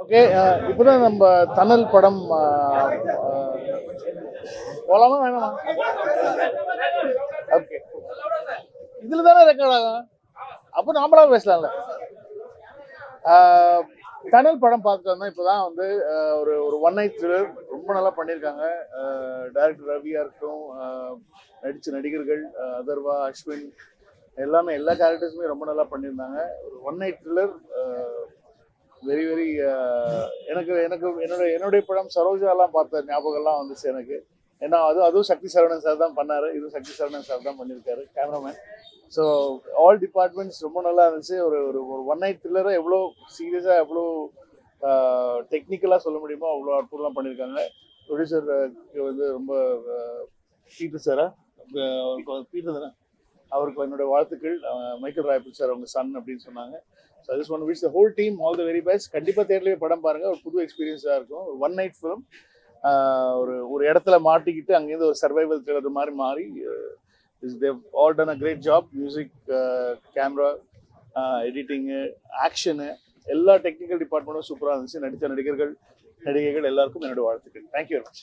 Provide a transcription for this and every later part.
Okay. இப்போதான் நம்ம தணல் படம் போலாமா வேணாமா? ஓகே, இதில் தானே ரெக்கார்ட் ஆகும், அப்போ நாமளா பேசலாம்ல. தணல் படம் பார்த்துட்டு வந்தோம். இப்போதான் வந்து ஒரு ஒரு ஒன் நைட் த்ரில்லர் ரொம்ப நல்லா பண்ணியிருக்காங்க. டைரக்டர் ரவியா இருக்கட்டும், நடித்த நடிகர்கள் அதர்வா, அஸ்வின், எல்லாமே எல்லா கேரக்டர்ஸுமே ரொம்ப நல்லா பண்ணியிருந்தாங்க. ஒரு one night thriller, very very. எனக்கு எனக்கு என்னுடைய படம் சரோஜாலாம் பார்த்த ஞாபகம்லாம் வந்துச்சு எனக்கு. ஏன்னா அதுவும் சக்தி சரவணன் சார் தான் பண்ணாரு, இதுவும் சக்தி சரவணன் சார் தான் பண்ணியிருக்காரு கேமராமேன். ஸோ ஆல் டிபார்ட்மெண்ட்ஸ் ரொம்ப நல்லா இருந்துச்சு. ஒரு ஒரு ஒரு ஒன் நைட் த்ரில்லரை எவ்வளோ சீரியஸாக, எவ்வளோ டெக்னிக்கலாக சொல்ல முடியுமோ அவ்வளோ அற்புதமாக பண்ணியிருக்காங்க. ப்ரொடியூசர் வந்து ரொம்ப பீட்டர் சாரா, பீட்டர் தானே, அவருக்கு என்னோட வாழ்த்துக்கள். மைக்கேல் ராய்பூர் சார் அவங்க சன் அப்படின்னு சொன்னாங்க. So I just want to wish the whole team all the very best. கண்டிப்பாக தேட்டர்லேயே படம் பாருங்க, ஒரு புது எக்ஸ்பீரியன்ஸாக இருக்கும். ஒரு ஒன் நைட் ஃபிலிம், ஒரு ஒரு இடத்துல மாட்டிக்கிட்டு அங்கேருந்து ஒரு சர்வைவல் த்ரில்லர் மாதிரி மாறி, they've all done a great job. Music, camera, editing, action, எல்லா டெக்னிக்கல் டிபார்ட்மெண்ட்டும் சூப்பராக இருந்துச்சு. நடித்த நடிகைகள் எல்லாருக்கும் என்னோட வாழ்த்துக்கள். Thank you very much.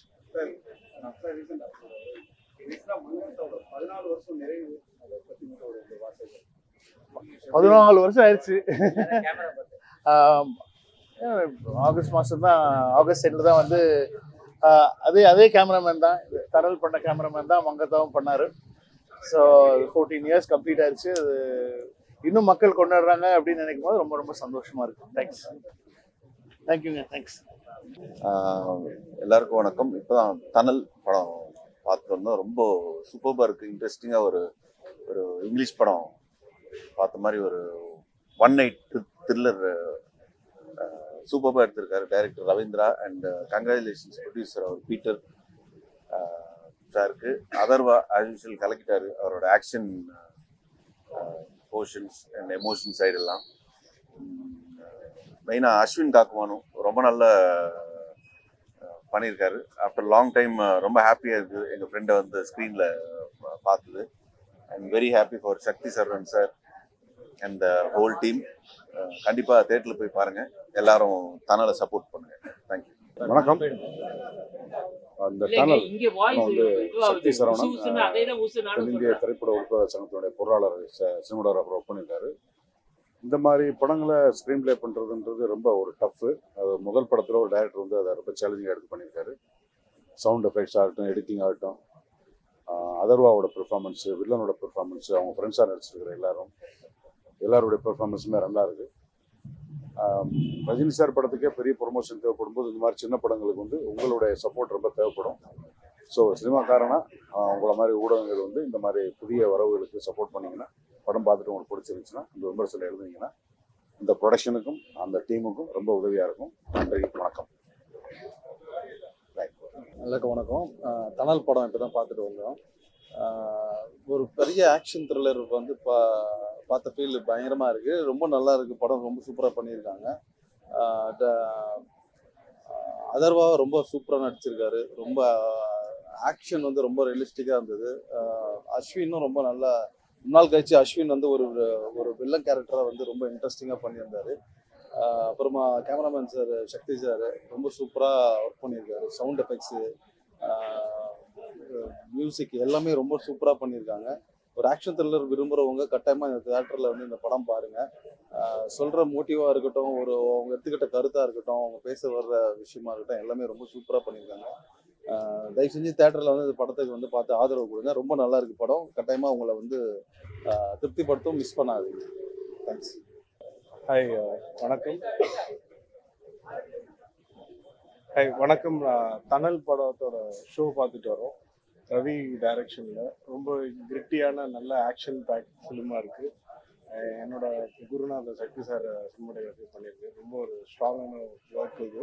14 வருஷம் ஆயிடுச்சு. ஆகஸ்ட் மாதம் தான், ஆகஸ்ட் எண்டில் தான் வந்து அதே கேமராமேன் தான், தடல் பண்ண கேமராமேன் தான் மங்கத்தாவும் பண்ணார். ஸோ 14 இயர்ஸ் கம்ப்ளீட் ஆயிடுச்சு. அது இன்னும் மக்கள் கொண்டாடுறாங்க அப்படின்னு நினைக்கும் போது ரொம்ப ரொம்ப சந்தோஷமா இருக்கு. தேங்க்ஸ். தேங்க்யூங்க. தேங்க்ஸ். எல்லாருக்கும் வணக்கம். இப்போதான் தணல் படம் பார்த்துட்டு வந்தோம். ரொம்ப சூப்பராக இருக்குது, இன்ட்ரெஸ்டிங்காக. ஒரு ஒரு இங்கிலீஷ் படம் பார்த்த மாதிரி ஒரு ஒன் நைட் த்ரில்லர் சூப்பராக எடுத்திருக்காரு director Ravindra. And congratulations producer அவர் பீட்டர் சாருக்கு. அதர்வா ஆஸ் யூஷுவல் கலக்கிட்டாரு அவரோட ஆக்ஷன் போர்ஷன்ஸ் அண்ட் எமோஷன் சைடெல்லாம். மெயினாக அஸ்வின் காக்குமானும் ரொம்ப நல்ல பண்ணியிருக்காரு. ஆஃப்டர் லாங் டைம் ரொம்ப ஹாப்பியாக இருக்குது எங்கள் ஃப்ரெண்டை வந்து ஸ்க்ரீனில் பார்த்தது. I'm very happy for Sakthi Saravanan sir and the whole team. கண்டிப்பாக தேட்டரில் போய் பாருங்கள், எல்லாரும் தணலை சப்போர்ட் பண்ணுங்கள். தேங்க்யூ. வணக்கம். அந்த தணல் வந்து சக்தி சரவணன் தென்னிந்திய திரைப்பட உற்பத்தி சங்கத்தினுடைய பொருளாளர் சினிமாடோகிராஃபர் ஒர்க் பண்ணியிருக்காரு. இந்த மாதிரி படங்களை ஸ்க்ரீன் பிளே பண்ணுறதுன்றது ரொம்ப ஒரு டஃப்பு. அது முதல் படத்தில் ஒரு டைரக்டர் வந்து அதை ரொம்ப சேலஞ்சிங்காக எடுத்து பண்ணியிருக்காரு. சவுண்ட் எஃபெக்ட்ஸ் ஆகட்டும், எடிட்டிங் ஆகட்டும், அதர்வாவோட பெர்ஃபார்மன்ஸு, வில்லனோட பெர்ஃபார்மன்ஸு, அவங்க ஃப்ரெண்ட்ஸாக நடிச்சிருக்கிற எல்லாருடைய பெர்ஃபார்மன்ஸுமே நல்லா இருக்குது. ரஜினி சார் படத்துக்கே பெரிய ப்ரொமோஷன் தேவைப்படும் போது இந்த மாதிரி சின்ன படங்களுக்கு வந்து உங்களுடைய சப்போர்ட் ரொம்ப தேவைப்படும். ஸோ சினிமாக்காரனா உங்களை மாதிரி ஊடகங்கள் வந்து இந்த மாதிரி புதிய வரவுகளுக்கு சப்போர்ட் பண்ணிங்கன்னா, படம் பார்த்துட்டு உங்களுக்கு பிடிச்சிருந்துச்சுன்னா இந்த விமர்சனம் எழுதுனீங்கன்னா இந்த ப்ரொடக்ஷனுக்கும் அந்த டீமுக்கும் ரொம்ப உதவியாக இருக்கும். நன்றி, வணக்கம். எல்லாருக்கும் வணக்கம். தணல் படம் இப்போ தான் பார்த்துட்டு வந்தோம். ஒரு பெரிய ஆக்ஷன் த்ரில்லர் வந்து பார்த்த ஃபீல் பயங்கரமாக இருக்குது. ரொம்ப நல்லா இருக்குது படம், ரொம்ப சூப்பராக பண்ணியிருக்காங்க. அதர்வா ரொம்ப சூப்பராக நடிச்சிருக்காரு. ரொம்ப ஆக்ஷன் வந்து ரொம்ப ரியலிஸ்டிக்காக இருந்தது. அஸ்வினும் ரொம்ப நல்லா, முன்னாள் கழிச்சு அஸ்வின் வந்து ஒரு வில்லன் கேரக்டராக வந்து ரொம்ப இன்ட்ரெஸ்டிங்காக பண்ணியிருந்தார். அப்புறமா கேமராமேன் சார் சக்தி சார் ரொம்ப சூப்பராக ஒர்க் பண்ணியிருக்காரு. சவுண்ட் எஃபெக்ட்ஸு, மியூசிக் எல்லாமே ரொம்ப சூப்பராக பண்ணியிருக்காங்க. ஒரு ஆக்ஷன் த்ரில்லர் விரும்புகிறவங்க கட்டாயமாக இந்த தேட்டரில் வந்து இந்த படம் பாருங்கள். சொல்கிற மோட்டிவாக இருக்கட்டும், அவங்க எடுத்துக்கிட்ட கருத்தாக இருக்கட்டும், அவங்க பேச வர்ற விஷயமா இருக்கட்டும், எல்லாமே ரொம்ப சூப்பராக பண்ணியிருக்காங்க. தயவு செஞ்சு தேட்டரில் வந்து இந்த படத்துக்கு வந்து பார்த்து ஆதரவு கொடுங்க. ரொம்ப நல்லா இருக்குது படம். கட்டாயமாக உங்களை வந்து திருப்திப்படுத்தும், மிஸ் பண்ணாதீங்க. தேங்க்ஸ். ஹாய், வணக்கம். வணக்கம். தணல் படத்தோட ஷோ பார்த்துட்டு வரோம். ரவி டைரக்ஷனில் ரொம்ப கிரிட்டியான நல்ல ஆக்ஷன் பேக் ஃபிலிமாக இருக்குது. என்னோட குருநாதர் சக்தி சார் சினிமாட்டோகிராஃபி பண்ணியிருக்கு. ரொம்ப ஒரு ஸ்ட்ராங்கான ஒர்க் இது.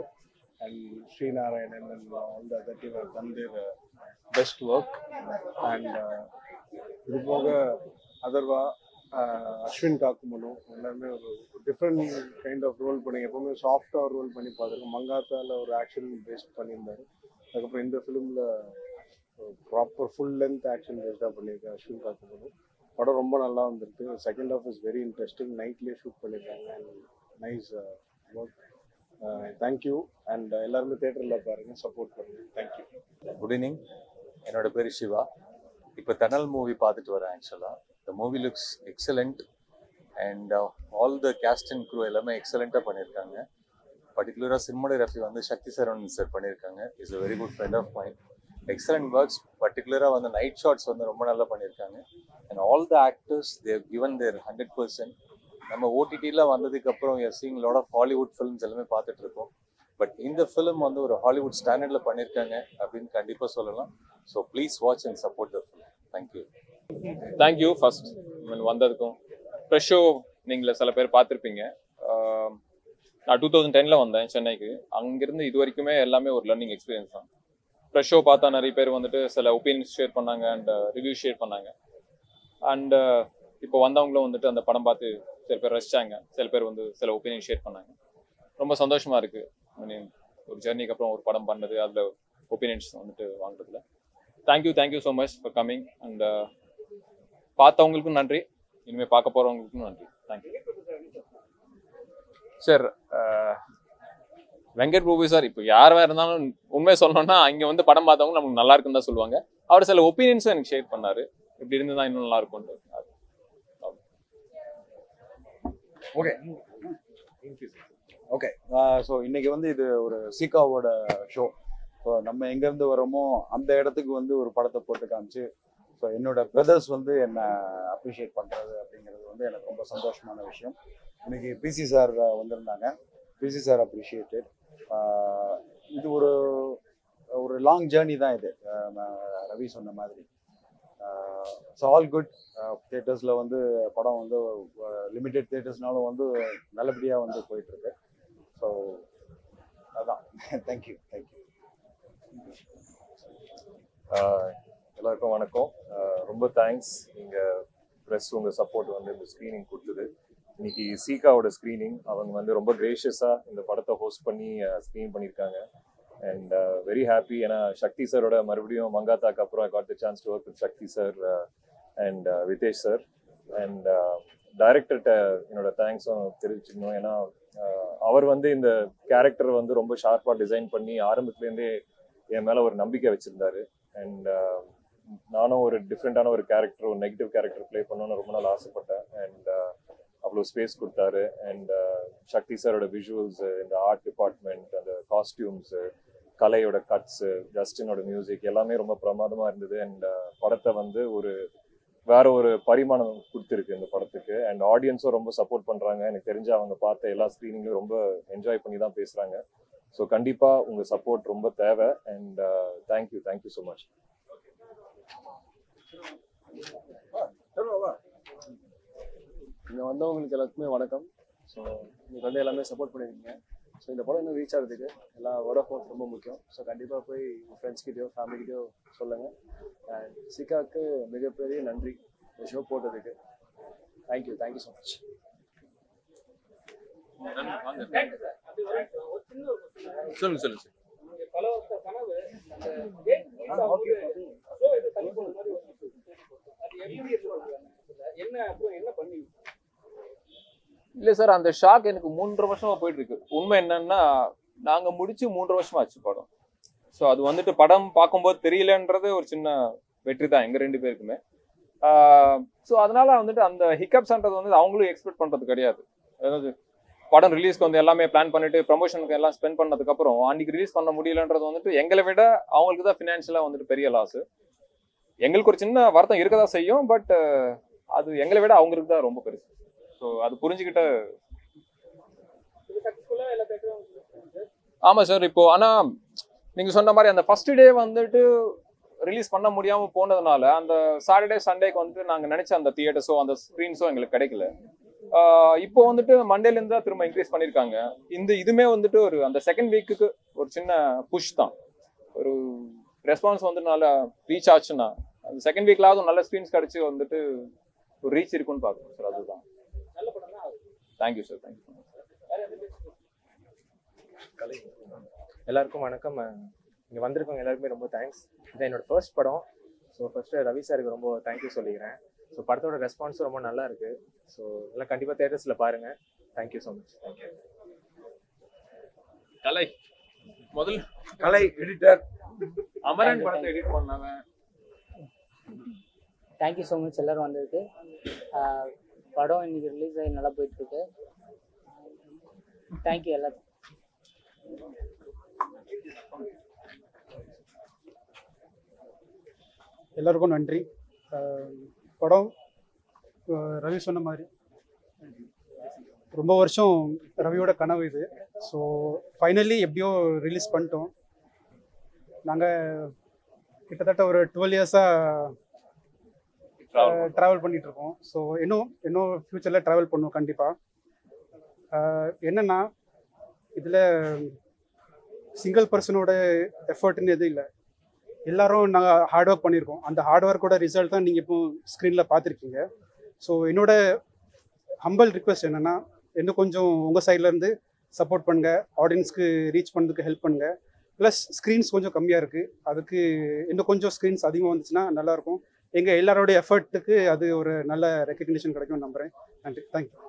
And Srinarayanan and all the other team have done their best work. And இது போக அதர்வா, அஸ்வின் காக்குமனு எல்லாருமே ஒரு டிஃப்ரெண்ட் கைண்ட் ஆஃப் ரோல் பண்ணி, எப்போவுமே சாஃப்டாக ரோல் பண்ணி பார்த்துருக்கோம். மங்காத்தாவில் ஒரு ஆக்ஷன் பேஸ்ட் பண்ணியிருந்தார். அதுக்கப்புறம் இந்த ஃபிலிமில் ப்ராப்பர் ஃபுல் லென்த் ஆக்ஷன் பேஸ்டாக பண்ணியிருக்கேன் அஸ்வின் காக்குமனு. படம் ரொம்ப நல்லா வந்திருக்கு. Second half is very interesting. நைட்லேயே ஷூட் பண்ணியிருக்காங்க. And nice work. Thank you and எல்லாருமே தேட்டரில் பாருங்கள், சப்போர்ட் பண்ணுங்கள். தேங்க்யூ. Good evening. என்னோட பேர் சிவா. இப்போ தனல் மூவி பார்த்துட்டு வரேன். ஆக்சுவலாக the movie looks excellent and all the cast and crew எல்லாமே எக்ஸலண்ட்டாக பண்ணியிருக்காங்க. பர்டிகுலராக சினிமோகிராஃபி வந்து சக்தி சரவணன் சார் பண்ணியிருக்காங்க. Is a very good friend of mind. Excellent works. பர்டிகுலராக வந்து நைட் ஷாட்ஸ் வந்து ரொம்ப நல்லா பண்ணியிருக்காங்க. And all the actors they've given their 100%. நம்ம ஓடிடியில் வந்ததுக்கப்புறம் you are seeing lot of Hollywood films எல்லாமே பார்த்துட்டு இருக்கோம். பட் இந்த ஃபிலிம் வந்து ஒரு ஹாலிவுட் ஸ்டாண்டர்டில் பண்ணியிருக்காங்க அப்படின்னு கண்டிப்பாக சொல்லலாம். So please watch and support the film. Thank you. Thank you first வந்ததுக்கும். ஃப்ரெஷ் ஷோ நீங்கள் சில பேர் பார்த்துருப்பீங்க. நான் 2010 வந்தேன் சென்னைக்கு. அங்கேருந்து இது வரைக்குமே எல்லாமே ஒரு லேர்னிங் எக்ஸ்பீரியன்ஸ் தான். ஃப்ரெஷ் ஷோ பார்த்தா நிறைய பேர் வந்துட்டு சில ஒப்பீனியன்ஸ் ஷேர் பண்ணாங்க அண்ட் ரிவ்யூ ஷேர் பண்ணாங்க. அண்ட் இப்போ வந்தவங்களும் வந்துட்டு அந்த படம் பார்த்து சில பேர் ரசிச்சாங்க, சில பேர் வந்து சில ஒப்பீனியன் ஷேர் பண்ணாங்க. ரொம்ப சந்தோஷமாக இருக்குது. ஐ மீன் ஒரு ஜெர்னிக்கு அப்புறம் ஒரு படம் பண்ணது, அதில் ஒப்பீனியன்ஸ் வந்துட்டு வாங்குறதுல. Thank you so much for coming. And பார்த்தவங்களுக்கும் நன்றி, இனிமேல் பார்க்க போகிறவங்களுக்கும் நன்றி. Thank you sir. Venkat Prabhu sir இப்போ யாராக இருந்தாலும் உண்மையை சொல்லணும்னா இங்கே வந்து படம் பார்த்தவங்க நமக்கு நல்லா இருக்குன்னு தான் சொல்லுவாங்க. அவர் சில ஒப்பீனியன்ஸும் எனக்கு ஷேர் பண்ணார், இப்படி இருந்து தான் இன்னும் நல்லா இருக்கும்னு. ஓகே ஓகே ஸோ இன்னைக்கு வந்து இது ஒரு சீகாவோட ஷோ. ஸோ நம்ம எங்கேருந்து வரோமோ அந்த இடத்துக்கு வந்து ஒரு படத்தை போட்டு காமிச்சு, ஸோ என்னோட பிரதர்ஸ் வந்து என்னை அப்ரிஷியேட் பண்ணுறது அப்படிங்கிறது வந்து எனக்கு ரொம்ப சந்தோஷமான விஷயம். இன்னைக்கு பிசி சார் வந்திருந்தாங்க. PC sir appreciated. இது ஒரு ஒரு லாங் ஜேர்னி தான் இது, ரவி சொன்ன மாதிரி. So all good. தியேட்டர்ஸில் வந்து படம் வந்து லிமிடெட் தியேட்டர்ஸ்னாலும் வந்து நல்லபடியாக வந்து போயிட்டுருக்கு. ஸோ அதான். தேங்க்யூ. எல்லாருக்கும் வணக்கம். ரொம்ப தேங்க்ஸ் நீங்கள் ப்ரெஸ் உங்கள் சப்போர்ட் வந்து இந்த ஸ்க்ரீனிங் கொடுத்தது. இன்னைக்கு சீகாவோட ஸ்க்ரீனிங். அவங்க வந்து ரொம்ப கிரேஷியஸாக இந்த படத்தை ஹோஸ்ட் பண்ணி ஸ்க்ரீன் பண்ணியிருக்காங்க. And very happy. ஏன்னா சக்தி சாரோட மறுபடியும் மங்காத்தாக்கு அப்புறம் I got the chance to work with Sakthi sir and Vidhesh sir. And டைரக்டர்கிட்ட என்னோட தேங்க்ஸும் தெரிவிச்சுக்கணும். ஏன்னா அவர் வந்து இந்த கேரக்டர் வந்து ரொம்ப ஷார்ப்பாக டிசைன் பண்ணி ஆரம்பத்துலேருந்தே என் மேலே ஒரு நம்பிக்கை வச்சுருந்தாரு. அண்ட் நானும் ஒரு டிஃப்ரெண்ட்டான ஒரு கேரக்டர், ஒரு நெகட்டிவ் கேரக்டர் ப்ளே பண்ணணும்னு ரொம்ப நாள் ஆசைப்பட்டேன். அண்ட் அவ்வளோ ஸ்பேஸ் கொடுத்தாரு. அண்ட் சக்தி சாரோட விஷுவல்ஸு, இந்த ஆர்ட் டிபார்ட்மெண்ட், அந்த காஸ்டியூம்ஸு, கலையோட கட்ஸு, ஜஸ்டினோட மியூசிக் எல்லாமே ரொம்ப பிரமாதமாக இருந்தது. அண்ட் படத்தை வந்து வேற ஒரு பரிமாணம் கொடுத்துருக்கு இந்த படத்துக்கு. அண்ட் ஆடியன்ஸும் ரொம்ப சப்போர்ட் பண்ணுறாங்க. எனக்கு தெரிஞ்சு அவங்க பார்த்த எல்லா ஸ்க்ரீனிங்லையும் ரொம்ப என்ஜாய் பண்ணி தான் பேசுகிறாங்க. ஸோ கண்டிப்பாக உங்கள் சப்போர்ட் ரொம்ப தேவை. And thank you so much. இங்கே வந்தவங்களுக்கு எல்லாத்துக்குமே வணக்கம். ஸோ நீங்கள் வந்து எல்லாமே சப்போர்ட் பண்ணியிருக்கீங்க. ஸோ இந்த படம் இன்னும் ரீச் ஆகிறதுக்கு எல்லா வேர்ட் ஆஃப் மவுத் ரொம்ப முக்கியம். ஸோ கண்டிப்பாக போய் உங்கள் ஃப்ரெண்ட்ஸ்கிட்டயோ ஃபேமிலிக்கிட்டயோ சொல்லுங்கள். அண்ட் சிகாவுக்கு மிகப்பெரிய நன்றி இந்த ஷோ போட்டதுக்கு. Thank you so much. சொல்லுங்க. இல்லை சார், அந்த ஷாக் எனக்கு 3.5 வருஷமா போயிட்டு இருக்கு. உண்மை என்னன்னா, நாங்க முடிச்சு 3.5 வருஷமா ஆச்சு படம். ஸோ அது வந்துட்டு படம் பார்க்கும்போது தெரியலன்றது ஒரு சின்ன வெற்றி தான் எங்க 2 பேருக்குமே. ஸோ அதனால வந்துட்டு அந்த ஹிக்கப்ஸ்ன்றது வந்து அவங்களும் எக்ஸ்பெக்ட் பண்றது கிடையாது. அதாவது படம் ரிலீஸ்க்கு வந்து எல்லாமே பிளான் பண்ணிட்டு ப்ரமோஷனுக்கு எல்லாம் ஸ்பெண்ட் பண்ணதுக்கு அப்புறம் அன்னைக்கு ரிலீஸ் பண்ண முடியலன்றது வந்துட்டு எங்களை விட அவங்களுக்கு தான் ஃபினான்ஷியலா வந்துட்டு பெரிய லாஸ். எங்களுக்கு ஒரு சின்ன வருத்தம் இருக்கதான் செய்யும். பட் அது எங்களை விட அவங்களுக்கு தான் ரொம்ப பெருசு. ஸோ அது புரிஞ்சுக்கிட்ட. ஆமா சார். இப்போ ஆனா நீங்க சொன்ன மாதிரி அந்த ஃபர்ஸ்ட் டே வந்துட்டு ரிலீஸ் பண்ண முடியாம போனதுனால அந்த சாட்டர்டே சண்டேக்கு வந்துட்டு நாங்க நினைச்ச அந்த தியேட்டர்ஸோ அந்த ஸ்க்ரீன்ஸோ எங்களுக்கு கிடைக்கல. இப்போ வந்துட்டு மண்டேல இருந்து தான் திரும்ப இன்க்ரீஸ் பண்ணிருக்காங்க. இதுமே வந்துட்டு ஒரு அந்த செகண்ட் வீக்குக்கு ஒரு சின்ன புஷ் தான். ஒரு ரெஸ்பான்ஸ் வந்து நல்லா ரீச் ஆச்சுன்னா அந்த செகண்ட் வீக்லாவது நல்ல ஸ்க்ரீன்ஸ் கிடைச்சி வந்துட்டு ஒரு ரீச் இருக்குன்னு பார்க்கணும் சார். அதுதான். Thank you sir. தேங்க்யூ. எல்லாருக்கும் வணக்கம். இங்கே வந்திருக்கவங்க எல்லாருக்குமே ரொம்ப தேங்க்ஸ். இது என்னோட ஃபர்ஸ்ட் படம். ஸோ ஃபர்ஸ்ட்டு ரவி சாருக்கு ரொம்ப தேங்க்யூ சொல்லிக்கிறேன். ஸோ படத்தோட ரெஸ்பான்ஸும் ரொம்ப நல்லா இருக்கு. ஸோ எல்லாம் கண்டிப்பாக தேட்டர்ஸில் பாருங்கள். Thank you so much. தேங்க்யூ. கலை முதல் கலை எடிட்டர் அமரன் படத்தை எடிட் பண்ணவன். தேங்க்யூ ஸோ மச் எல்லோரும் வந்ததுக்கு. படம் இன்னைக்கு ரிலீஸ் ஆகி நல்லா போயிட்டுருக்கு. தேங்க்யூ எல்லாருக்கும். எல்லாருக்கும் நன்றி. படம் ரவி சொன்ன மாதிரி ரொம்ப வருஷம் ரவியோட கனவு இது. ஸோ ஃபைனலி எப்படியோ ரிலீஸ் பண்ணிட்டோம். நாங்கள் கிட்டத்தட்ட ஒரு 12 இயர்ஸாக ட்ராவல் பண்ணிகிட்ருக்கோம். ஸோ இன்னும் ஃப்யூச்சரில் ட்ராவல் பண்ணுவோம் கண்டிப்பாக. என்னென்னா இதில் சிங்கிள் பர்சனோட எஃபர்ட்னு எதுவும் இல்லை. எல்லாரும் நாங்கள் ஹார்ட் ஒர்க் பண்ணியிருக்கோம். அந்த ஹார்ட் ஒர்க்கோட ரிசல்ட் தான் நீங்கள் இப்போ ஸ்க்ரீனில் பார்த்துருக்கீங்க. ஸோ என்னோட ஹம்பல் ரிக்வெஸ்ட் என்னென்னா இன்னும் கொஞ்சம் உங்கள் சைட்லேருந்து சப்போர்ட் பண்ணுங்கள், ஆடியன்ஸ்க்கு ரீச் பண்ணுறதுக்கு ஹெல்ப் பண்ணுங்கள். ப்ளஸ் ஸ்க்ரீன்ஸ் கொஞ்சம் கம்மியாக இருக்குது, அதுக்கு இன்னும் கொஞ்சம் ஸ்க்ரீன்ஸ் அதிகமாக வந்துச்சுன்னா நல்லாயிருக்கும். எங்கள் எல்லாரோடைய எஃபர்ட்டுக்கு அது ஒரு நல்ல ரெக்கக்னிஷன் கிடைக்கும்னு நம்புகிறேன். நன்றி, தேங்க்யூ.